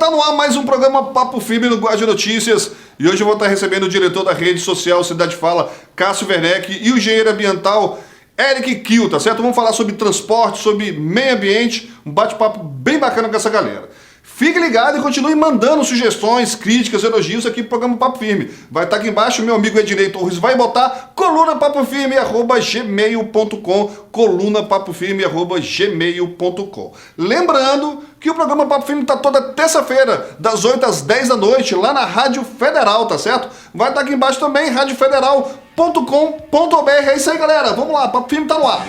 tá no ar mais um programa Papo Firme no Guarda Notícias. E hoje eu vou estar recebendo o diretor da rede social Cidade Fala, Cássio Werneck, e o engenheiro ambiental Eric Kiel, tá certo? Vamos falar sobre transporte, sobre meio ambiente, um bate-papo bem bacana com essa galera. Fique ligado e continue mandando sugestões, críticas, elogios aqui pro programa Papo Firme. Vai estar aqui embaixo, meu amigo Ednei Torres vai botar colunapapofirme@gmail.com, colunapapofirme@gmail.com. Lembrando que o programa Papo Firme tá toda terça-feira, das 8 às 10 da noite, lá na Rádio Federal, tá certo? Vai estar aqui embaixo também, radiofederal.com.br. É isso aí, galera. Vamos lá, Papo Firme tá no ar.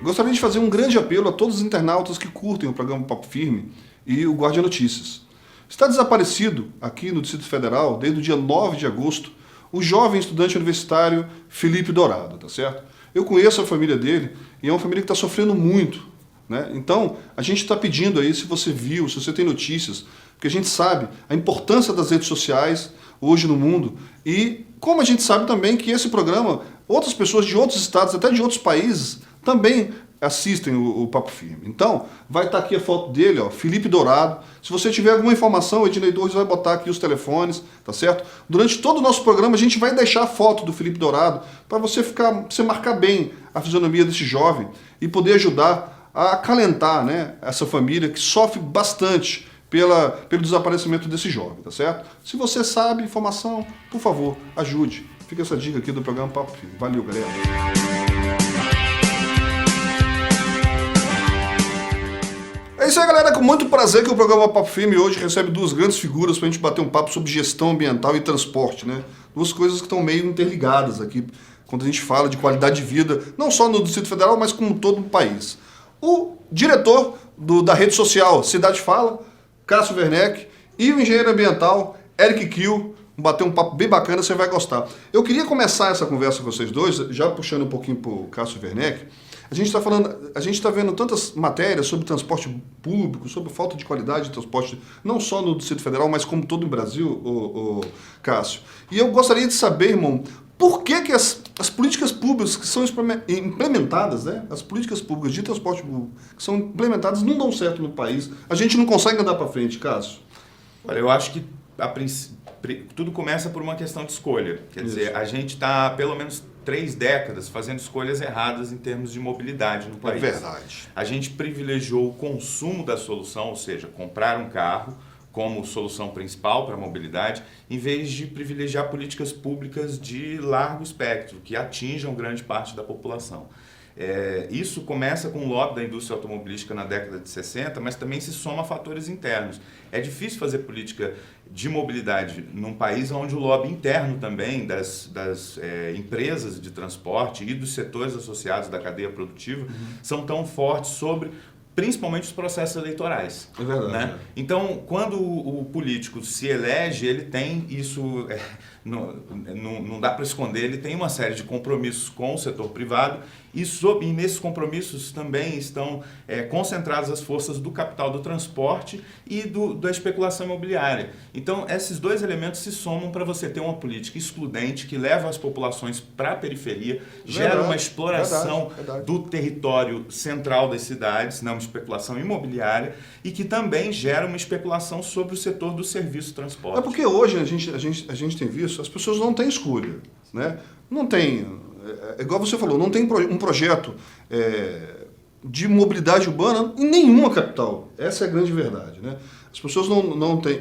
Gostaria de fazer um grande apelo a todos os internautas que curtem o programa Papo Firme e o Guarda Notícias. Está desaparecido aqui no Distrito Federal, desde o dia 9 de agosto, o jovem estudante universitário Felipe Dourado, tá certo? Eu conheço a família dele e é uma família que está sofrendo muito, né? Então, a gente está pedindo aí, se você viu, se você tem notícias, porque a gente sabe a importância das redes sociais hoje no mundo e como a gente sabe também que esse programa, outras pessoas de outros estados, até de outros países, também assistem o Papo Firme. Então, vai estar aqui a foto dele, ó, Felipe Dourado. Se você tiver alguma informação, o Ednei Torres vai botar aqui os telefones, tá certo? Durante todo o nosso programa, a gente vai deixar a foto do Felipe Dourado para você marcar bem a fisionomia desse jovem e poder ajudar a acalentar, né, essa família que sofre bastante pelo desaparecimento desse jovem, tá certo? Se você sabe informação, por favor, ajude. Fica essa dica aqui do programa Papo Firme. Valeu, galera. É isso aí, galera, com muito prazer que o programa Papo Firme hoje recebe duas grandes figuras para a gente bater um papo sobre gestão ambiental e transporte, né? Duas coisas que estão meio interligadas aqui quando a gente fala de qualidade de vida, não só no Distrito Federal, mas como todo o país. O diretor da rede social Cidade Fala, Cássio Werneck, e o engenheiro ambiental Eric Kiel, bater um papo bem bacana, você vai gostar. Eu queria começar essa conversa com vocês dois, já puxando um pouquinho para o Cássio Werneck. A gente está vendo tantas matérias sobre transporte público, sobre falta de qualidade de transporte, não só no Distrito Federal, mas como todo o Brasil, Cássio. E eu gostaria de saber, irmão, por que as políticas públicas que são implementadas, né? As políticas públicas de transporte público que são implementadas não dão certo no país. A gente não consegue andar para frente, Cássio. Olha, eu acho que tudo começa por uma questão de escolha. Quer dizer, a gente está pelo menos 3 décadas fazendo escolhas erradas em termos de mobilidade no país. É verdade. A gente privilegiou o consumo da solução, ou seja, comprar um carro como solução principal para a mobilidade, em vez de privilegiar políticas públicas de largo espectro, que atinjam grande parte da população. Isso começa com o lobby da indústria automobilística na década de 60, mas também se soma a fatores internos. É difícil fazer política de mobilidade num país onde o lobby interno também das empresas de transporte e dos setores associados da cadeia produtiva são tão fortes sobre principalmente os processos eleitorais. É verdade. Né? Então, quando o político se elege, ele tem isso, não dá para esconder, ele tem uma série de compromissos com o setor privado e nesses compromissos também estão concentradas as forças do capital do transporte e da especulação imobiliária. Então, esses dois elementos se somam para você ter uma política excludente que leva as populações para a periferia, gera uma exploração do território central das cidades, uma especulação imobiliária e que também gera uma especulação sobre o setor do serviço de transporte. É porque hoje a gente tem visto, as pessoas não têm escolha, né? Não tem, igual você falou, não tem um projeto de mobilidade urbana em nenhuma capital. Essa é a grande verdade, né? As pessoas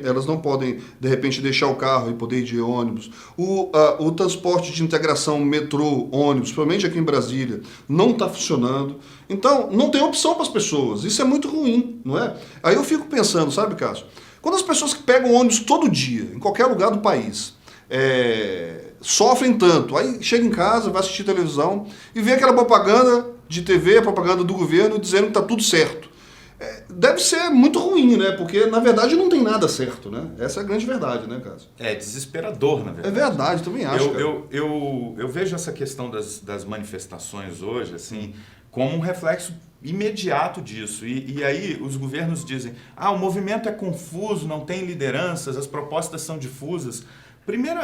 elas não podem, de repente, deixar o carro e poder ir de ônibus. O transporte de integração metrô, ônibus, principalmente aqui em Brasília, não está funcionando. Então, não tem opção para as pessoas. Isso é muito ruim, não é? Aí eu fico pensando, sabe, Cássio? Quando as pessoas que pegam ônibus todo dia, em qualquer lugar do país, sofrem tanto, aí chega em casa, vai assistir televisão e vê aquela propaganda de TV, a propaganda do governo, dizendo que está tudo certo. Deve ser muito ruim, né? Porque, na verdade, não tem nada certo, né? Essa é a grande verdade, né, Cássio? É desesperador, na verdade. É verdade, também acho, eu vejo essa questão das manifestações hoje, assim, como um reflexo imediato disso. E aí os governos dizem, o movimento é confuso, não tem lideranças, as propostas são difusas. Primeiro,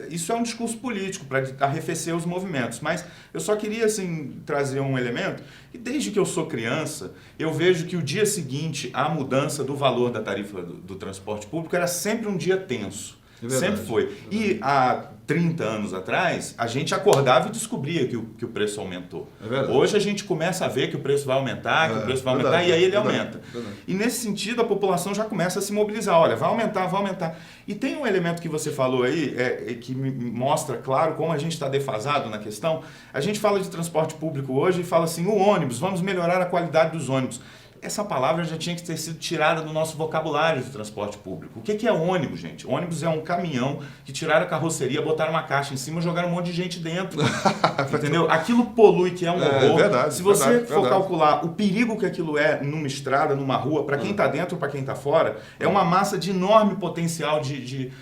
isso é um discurso político para arrefecer os movimentos, mas eu só queria assim, trazer um elemento que desde que eu sou criança, eu vejo que o dia seguinte à mudança do valor da tarifa do transporte público era sempre um dia tenso. Sempre foi. E há 30 anos atrás, a gente acordava e descobria que o preço aumentou. Hoje a gente começa a ver que o preço vai aumentar, que o preço vai aumentar, e aí ele aumenta. E nesse sentido, a população já começa a se mobilizar. Olha, vai aumentar, vai aumentar. E tem um elemento que você falou aí, que me mostra, claro, como a gente está defasado na questão. A gente fala de transporte público hoje e fala assim, o ônibus, vamos melhorar a qualidade dos ônibus. Essa palavra já tinha que ter sido tirada do nosso vocabulário de transporte público. O que é ônibus, gente? Ônibus é um caminhão que tiraram a carroceria, botaram uma caixa em cima e jogaram um monte de gente dentro. Entendeu? Aquilo polui, que é um horror. Verdade, se você for calcular o perigo que aquilo é numa estrada, numa rua, para quem está dentro ou para quem está fora, é uma massa de enorme potencial de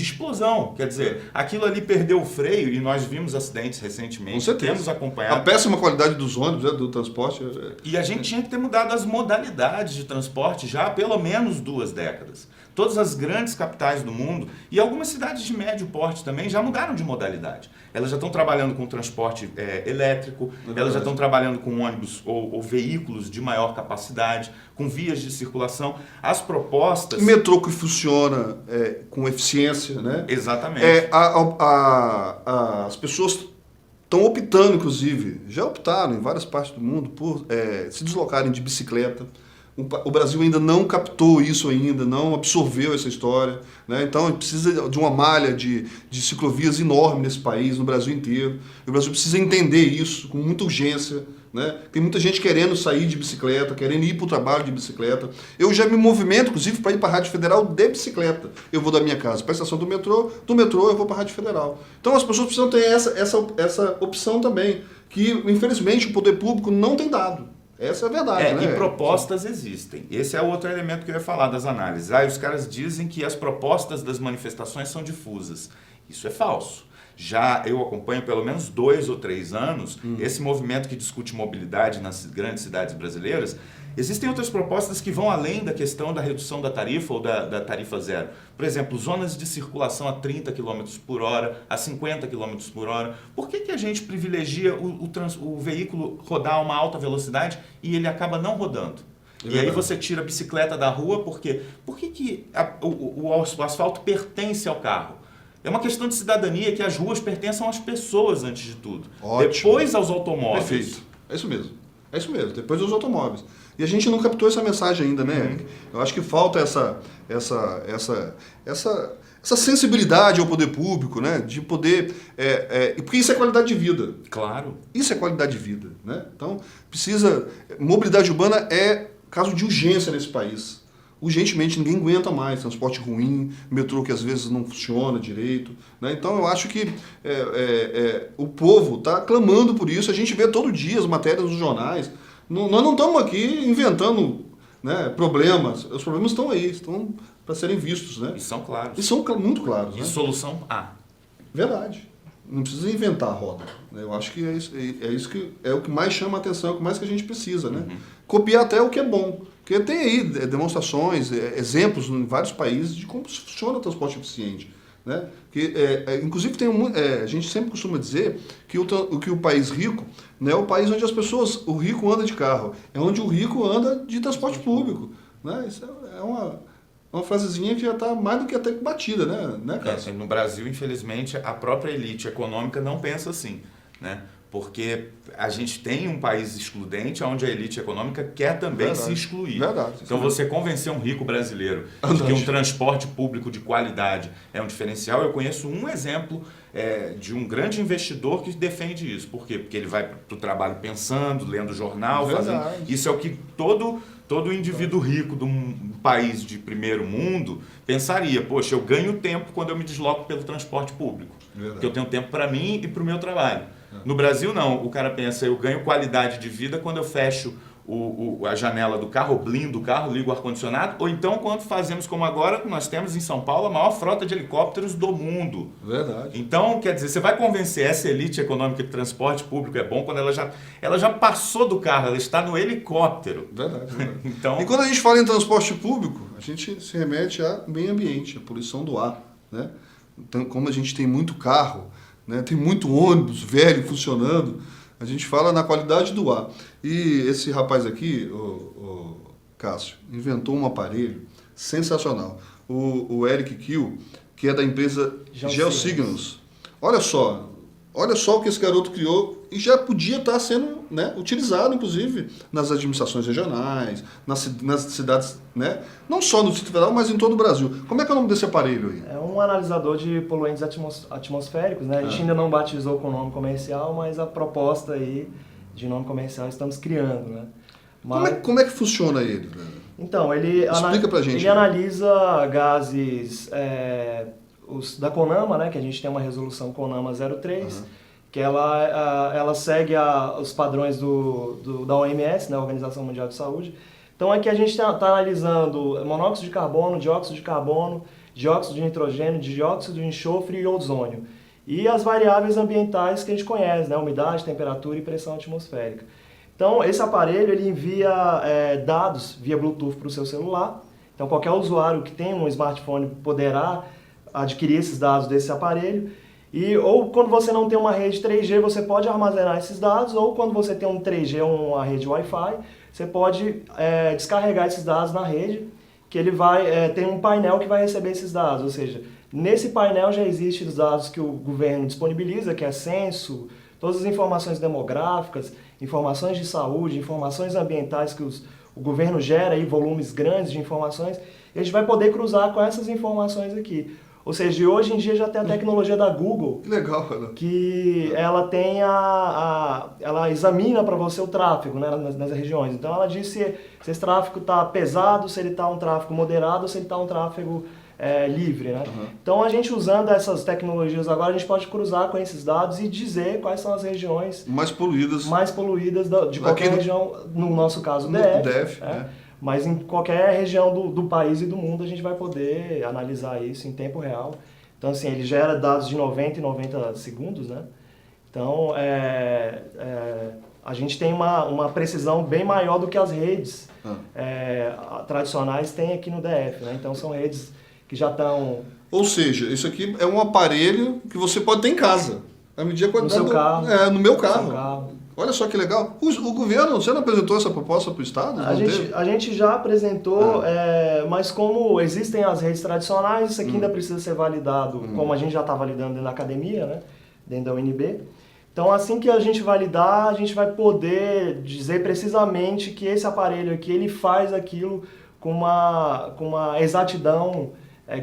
explosão. Quer dizer, aquilo ali perdeu o freio e nós vimos acidentes recentemente. Com certeza. Temos acompanhado. A péssima qualidade dos ônibus, do transporte. E a gente tinha que ter mudado as modalidades de transporte já há pelo menos 2 décadas. Todas as grandes capitais do mundo e algumas cidades de médio porte também já mudaram de modalidade. Elas já estão trabalhando com transporte elétrico, elas já estão trabalhando com ônibus ou veículos de maior capacidade, com vias de circulação. As propostas... O metrô que funciona com eficiência, né? Exatamente. As pessoas estão optando, inclusive, já optaram em várias partes do mundo por se deslocarem de bicicleta. O Brasil ainda não captou isso ainda, não absorveu essa história, né? Então precisa de uma malha de ciclovias enorme nesse país, no Brasil inteiro. O Brasil precisa entender isso com muita urgência, né? Tem muita gente querendo sair de bicicleta, querendo ir para o trabalho de bicicleta. Eu já me movimento, inclusive, para ir para a Rádio Federal de bicicleta. Eu vou da minha casa para a estação do metrô eu vou para a Rádio Federal. Então as pessoas precisam ter essa opção também, que infelizmente o poder público não tem dado. Essa é a verdade, né? E propostas existem. Esse é outro elemento que eu ia falar das análises. Os caras dizem que as propostas das manifestações são difusas. Isso é falso. Já eu acompanho pelo menos 2 ou 3 anos esse movimento que discute mobilidade nas grandes cidades brasileiras. Existem outras propostas que vão além da questão da redução da tarifa ou da tarifa zero. Por exemplo, zonas de circulação a 30 km por hora, a 50 km por hora. Por que a gente privilegia o veículo rodar a uma alta velocidade e ele acaba não rodando? E aí você tira a bicicleta da rua, por quê? Por que o asfalto pertence ao carro? É uma questão de cidadania, que as ruas pertencem às pessoas antes de tudo. Ótimo. Depois aos automóveis. Perfeito. É isso mesmo. É isso mesmo. Depois aos automóveis. E a gente não captou essa mensagem ainda, né, Eric? Eu acho que falta essa sensibilidade ao poder público, né? De poder... porque isso é qualidade de vida. Claro. Isso é qualidade de vida, né? Então, precisa... Mobilidade urbana é caso de urgência nesse país. Urgentemente, ninguém aguenta mais. Transporte ruim, metrô que às vezes não funciona direito, né? Então, eu acho que o povo está clamando por isso. A gente vê todo dia as matérias nos jornais. Nós não estamos aqui inventando, né, problemas. Os problemas estão aí, estão para serem vistos, né? E são claros. E são muito claros. E né? solução A. Verdade. Não precisa inventar a roda. Né? Eu acho que é isso que é o que mais chama a atenção, é o que mais que a gente precisa. Né? Copiar até o que é bom. Porque tem aí demonstrações, exemplos em vários países de como funciona o transporte eficiente. Né? Que, inclusive, a gente sempre costuma dizer que o país rico não é o país onde o rico anda de carro, é onde o rico anda de transporte público. Né? Isso é uma frasezinha que já está mais do que até batida, né, Cássio? No Brasil, infelizmente, a própria elite econômica não pensa assim, né? Porque a gente tem um país excludente onde a elite econômica quer também se excluir. Verdade. Então, você convencer um rico brasileiro de que um transporte público de qualidade é um diferencial, eu conheço um exemplo de um grande investidor que defende isso. Por quê? Porque ele vai para o trabalho pensando, lendo jornal, fazendo... Isso é o que todo indivíduo rico de um país de primeiro mundo pensaria. Poxa, eu ganho tempo quando eu me desloco pelo transporte público. Verdade. Porque eu tenho tempo para mim e para o meu trabalho. No Brasil, não. O cara pensa, eu ganho qualidade de vida quando eu fecho a janela do carro, blindo o carro, liga o ar-condicionado, ou então quando fazemos como agora, nós temos em São Paulo a maior frota de helicópteros do mundo. Verdade. Então, quer dizer, você vai convencer essa elite econômica de transporte público é bom quando ela já passou do carro, ela está no helicóptero. Verdade, verdade. Então, E quando a gente fala em transporte público, a gente se remete a meio ambiente, a poluição do ar, né? Então, como a gente tem muito carro, né, tem muito ônibus velho funcionando, a gente fala na qualidade do ar. E esse rapaz aqui, o Cássio, inventou um aparelho sensacional. O Eric Kiel, que é da empresa Geosignals. Olha só o que esse garoto criou e já podia estar sendo, né, utilizado, inclusive, nas administrações regionais, nas cidades, né, não só no Distrito Federal, mas em todo o Brasil. Como é que é o nome desse aparelho aí? É um analisador de poluentes atmosféricos, né? A gente ainda não batizou com nome comercial, mas a proposta aí de nome comercial estamos criando, né? Mas... Como é que funciona ele? Então, ele, explica pra gente, ele analisa gases os da CONAMA, né? Que a gente tem uma resolução CONAMA 03, que ela segue os padrões da OMS, né? Organização Mundial de Saúde. Então aqui a gente está analisando monóxido de carbono, dióxido de carbono, dióxido de nitrogênio, dióxido de enxofre e ozônio. E as variáveis ambientais que a gente conhece, né? Umidade, temperatura e pressão atmosférica. Então esse aparelho ele envia dados via Bluetooth para o seu celular. Então qualquer usuário que tem um smartphone poderá adquirir esses dados desse aparelho. Ou quando você não tem uma rede 3G, você pode armazenar esses dados, ou quando você tem um 3G ou uma rede Wi-Fi, você pode descarregar esses dados na rede, que ele tem um painel que vai receber esses dados. Ou seja, nesse painel já existem os dados que o governo disponibiliza, que é censo, todas as informações demográficas, informações de saúde, informações ambientais que o governo gera, aí, volumes grandes de informações, e a gente vai poder cruzar com essas informações aqui. Ou seja, hoje em dia já tem a tecnologia da Google. Que legal, cara. Que ela tem ela examina para você o tráfego, né, nas regiões. Então ela diz se esse tráfego está pesado, se ele está um tráfego moderado, ou se ele está um tráfego livre, né? Então a gente usando essas tecnologias agora, a gente pode cruzar com esses dados e dizer quais são as regiões mais poluídas de qualquer região, no nosso caso o DF. Mas em qualquer região do país e do mundo a gente vai poder analisar isso em tempo real. Então, assim, ele gera dados de 90 em 90 segundos, né? Então, a gente tem uma precisão bem maior do que as redes tradicionais têm aqui no DF, né? Então, são redes que já estão... Ou seja, isso aqui é um aparelho que você pode ter em casa. À medida que no seu carro. No meu carro. No seu carro. Olha só que legal. O governo, você não apresentou essa proposta para o Estado? A gente já apresentou, mas como existem as redes tradicionais, isso aqui ainda precisa ser validado, como a gente já está validando dentro da academia, né? Dentro da UNB. Então, assim que a gente validar, a gente vai poder dizer precisamente que esse aparelho aqui, ele faz aquilo com uma exatidão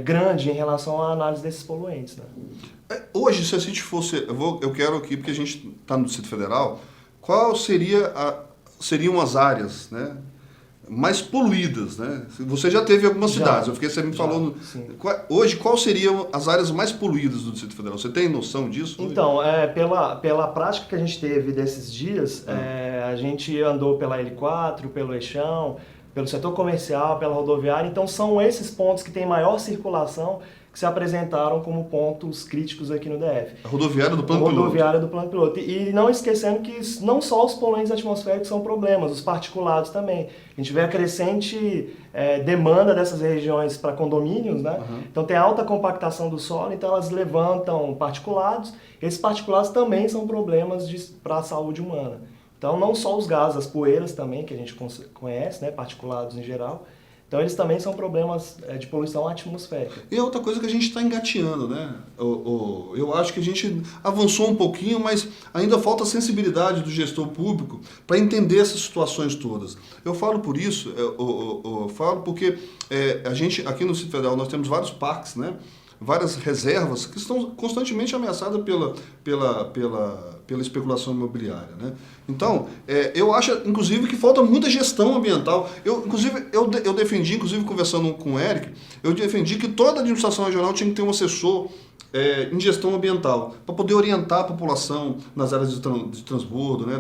grande em relação à análise desses poluentes, né? Hoje, se a gente fosse... Eu quero aqui, porque a gente está no Distrito Federal, qual seriam as áreas, né, mais poluídas, né? Você já teve algumas cidades, você me falou... Hoje, quais seriam as áreas mais poluídas do Distrito Federal? Você tem noção disso? Então, pela prática que a gente teve desses dias, a gente andou pela L4, pelo Eixão, pelo setor comercial, pela rodoviária, então são esses pontos que têm maior circulação que se apresentaram como pontos críticos aqui no DF. A rodoviária do plano piloto. Rodoviária do plano piloto. E não esquecendo que não só os poluentes atmosféricos são problemas, os particulados também. A gente vê a crescente demanda dessas regiões para condomínios, né? Então tem alta compactação do solo, então elas levantam particulados. Esses particulados também são problemas para a saúde humana. Então não só os gases, as poeiras também, que a gente conhece, né? Particulados em geral. Então eles também são problemas de poluição atmosférica. E é outra coisa que a gente está engateando, né? Eu acho que a gente avançou um pouquinho, mas ainda falta sensibilidade do gestor público para entender essas situações todas. Eu falo por isso, eu falo porque a gente, aqui no Distrito Federal, nós temos vários parques, né? Várias reservas que estão constantemente ameaçadas pela especulação imobiliária, né? Então, eu acho, inclusive, que falta muita gestão ambiental. Eu defendi, inclusive, conversando com o Eric, eu defendi que toda administração regional tinha que ter um assessor em gestão ambiental, para poder orientar a população nas áreas de transbordo, né?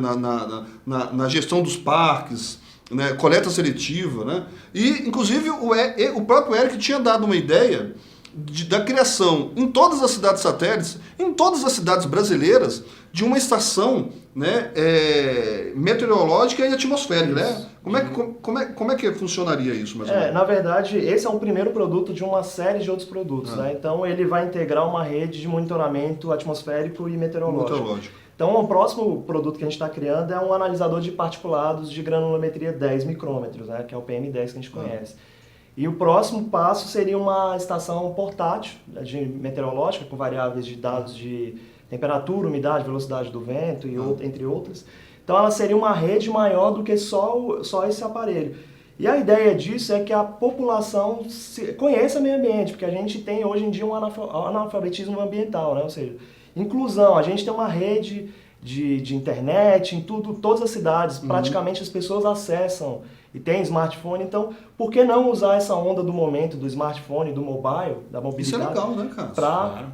na gestão dos parques, né, coleta seletiva, né? E, inclusive, o próprio Eric tinha dado uma ideia da criação em todas as cidades satélites, em todas as cidades brasileiras, de uma estação, né, meteorológica e atmosférica, né? Como é que funcionaria isso, mais ou menos? Na verdade, esse é um primeiro produto de uma série de outros produtos, né? Então, ele vai integrar uma rede de monitoramento atmosférico e meteorológico. Então, o próximo produto que a gente está criando é um analisador de particulados de granulometria 10 micrômetros, né? Que é o PM10 que a gente conhece. E o próximo passo seria uma estação portátil de meteorológica com variáveis de dados de temperatura, umidade, velocidade do vento, entre outras. Então, ela seria uma rede maior do que só esse aparelho. E a ideia disso é que a população conheça o meio ambiente, porque a gente tem hoje em dia um analfabetismo ambiental, né? Ou seja, inclusão. A gente tem uma rede de internet em todas as cidades, praticamente as pessoas acessam e tem smartphone, então por que não usar essa onda do momento do smartphone, do mobile, da mobilidade? Isso é legal, né, cara?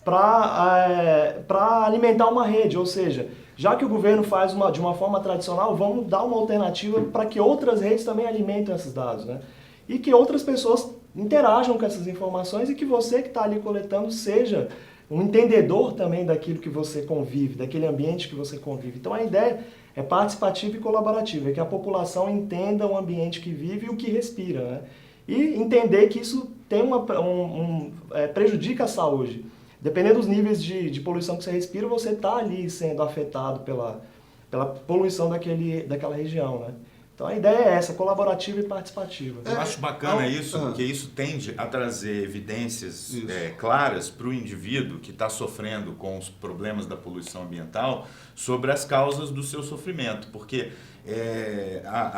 Para alimentar uma rede, ou seja, já que o governo faz de uma forma tradicional, vamos dar uma alternativa para que outras redes também alimentem esses dados, né? E que outras pessoas interajam com essas informações e que você que está ali coletando seja um entendedor também daquilo que você convive, daquele ambiente que você convive. Então a ideia é participativa e colaborativa, é que a população entenda o ambiente que vive e o que respira, né? E entender que isso tem prejudica a saúde. Dependendo dos níveis de poluição que você respira, você está ali sendo afetado pela poluição daquela região, né? Então a ideia é essa, colaborativa e participativa. Eu acho bacana isso, porque isso tende a trazer evidências claras para o indivíduo que está sofrendo com os problemas da poluição ambiental sobre as causas do seu sofrimento, porque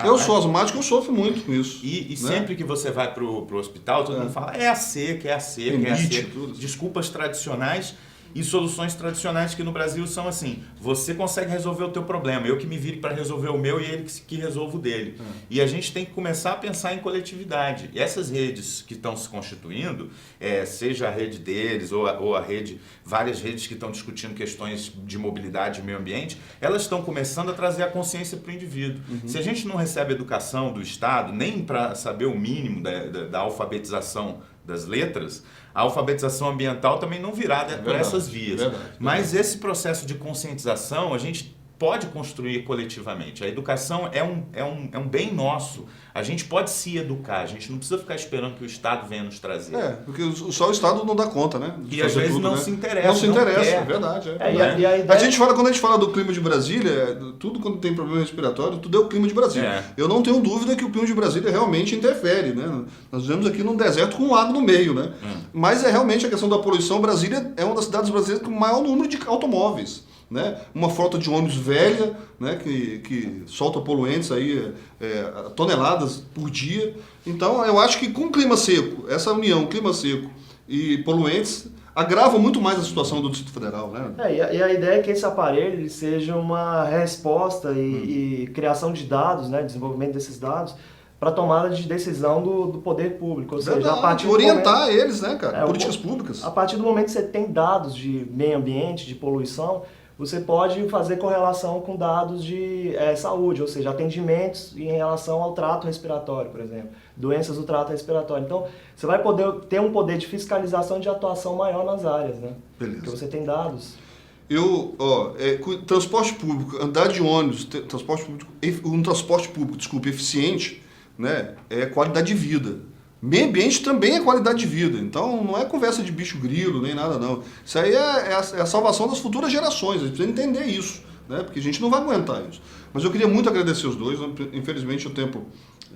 eu sou asmático, eu sofro muito com isso. E sempre que você vai para o hospital, todo mundo fala, é a seca, é a seca, é a seca. Desculpas tradicionais e soluções tradicionais que no Brasil são assim, você consegue resolver o teu problema, eu que me vire para resolver o meu e ele que resolva o dele. E a gente tem que começar a pensar em coletividade. E essas redes que estão se constituindo, seja a rede deles ou a rede, várias redes que estão discutindo questões de mobilidade e meio ambiente, elas estão começando a trazer a consciência para o indivíduo. Se a gente não recebe educação do Estado, nem para saber o mínimo da alfabetização das letras, a alfabetização ambiental também não virá por essas vias. Mas esse processo de conscientização a gente pode construir coletivamente. A educação é um bem nosso. A gente pode se educar, a gente não precisa ficar esperando que o Estado venha nos trazer. Porque só o Estado não dá conta, né? E às vezes não se interessa. Não se interessa, quer. é verdade. Quando a gente fala do clima de Brasília, tudo quando tem problema respiratório, tudo é o clima de Brasília. Eu não tenho dúvida que o clima de Brasília realmente interfere, né? Nós vivemos aqui num deserto com um lago no meio, né? Mas realmente a questão da poluição. Brasília é uma das cidades brasileiras com o maior número de automóveis. Né? Uma frota de ônibus velha, né? que solta poluentes aí, toneladas por dia. Então eu acho que com o clima seco, essa união clima seco e poluentes agrava muito mais a situação do Distrito Federal, né? E a ideia é que esse aparelho ele seja uma resposta e criação de dados, né? Desenvolvimento desses dados para tomada de decisão do poder público, ou seja, a partir do orientar momento, eles, né, cara? Políticas públicas. A partir do momento que você tem dados de meio ambiente, de poluição, você pode fazer correlação com dados de saúde, ou seja, atendimentos em relação ao trato respiratório, por exemplo, doenças do trato respiratório. Então, você vai poder ter um poder de fiscalização de atuação maior nas áreas, né? Beleza. Porque você tem dados. Transporte público, andar de ônibus, um transporte público, eficiente, né, é qualidade de vida. Meio ambiente também é qualidade de vida, então não é conversa de bicho grilo, nem nada não. Isso aí é a salvação das futuras gerações, a gente precisa entender isso, né? Porque a gente não vai aguentar isso. Mas eu queria muito agradecer os dois, infelizmente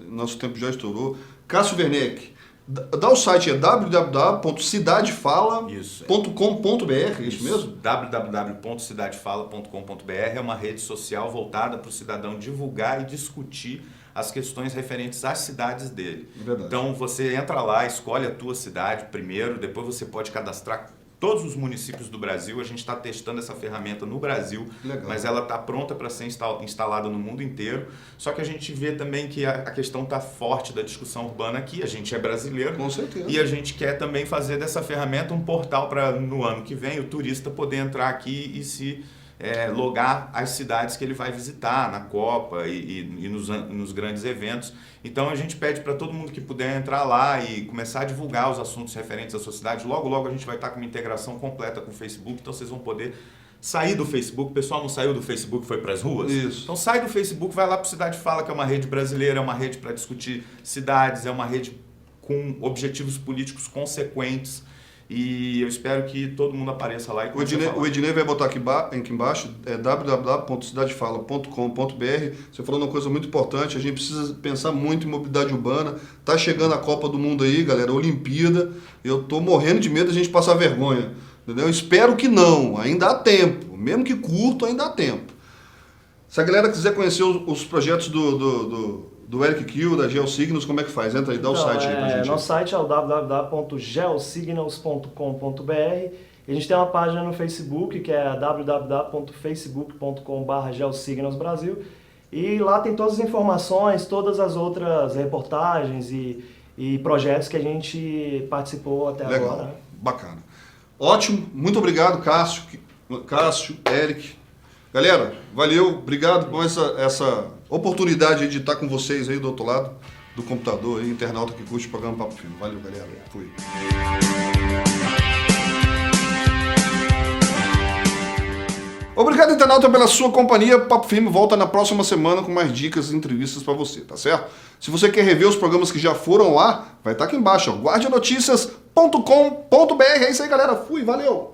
nosso tempo já estourou. Cássio Werneck, dá o site, www.cidadefala.com.br, é isso mesmo? www.cidadefala.com.br é uma rede social voltada para o cidadão divulgar e discutir as questões referentes às cidades dele. Verdade. Então você entra lá, escolhe a tua cidade primeiro, depois você pode cadastrar todos os municípios do Brasil. A gente está testando essa ferramenta no Brasil, mas ela está pronta para ser instalada no mundo inteiro. Só que a gente vê também que a questão está forte da discussão urbana aqui. A gente é brasileiro. Com certeza. E a gente quer também fazer dessa ferramenta um portal para, no ano que vem, o turista poder entrar aqui e se logar as cidades que ele vai visitar na Copa e nos grandes eventos. Então a gente pede para todo mundo que puder entrar lá e começar a divulgar os assuntos referentes à sua cidade. Logo, logo a gente vai estar com uma integração completa com o Facebook, então vocês vão poder sair do Facebook. O pessoal não saiu do Facebook, foi para as ruas? Isso. Então sai do Facebook, vai lá para o Cidade Fala, que é uma rede brasileira, é uma rede para discutir cidades, é uma rede com objetivos políticos consequentes. E eu espero que todo mundo apareça lá e comece a falar. O Ednei vai botar aqui embaixo, é www.cidadefala.com.br. Você falou uma coisa muito importante, a gente precisa pensar muito em mobilidade urbana. Tá chegando a Copa do Mundo aí, galera, Olimpíada. Eu tô morrendo de medo da gente passar vergonha. Entendeu? Espero que não, ainda há tempo. Mesmo que curto, ainda há tempo. Se a galera quiser conhecer os projetos do Eric Kiel, da Geosignos, como é que faz? Entra aí, dá o site aí pra gente. Nosso site é o www.geosignals.com.br e a gente tem uma página no Facebook que é www.facebook.com/geosignalsbrasil e lá tem todas as informações, todas as outras reportagens e projetos que a gente participou até Legal, agora. bacana. Ótimo, muito obrigado, Cássio, Eric. Galera, valeu, obrigado por essa oportunidade de estar com vocês aí do outro lado do computador, aí, internauta que curte o programa Papo Filme. Valeu, galera. Fui. Obrigado, internauta, pela sua companhia. Papo Filme volta na próxima semana com mais dicas e entrevistas para você, tá certo? Se você quer rever os programas que já foram lá, vai estar aqui embaixo, guardianoticias.com.br. É isso aí, galera. Fui, valeu!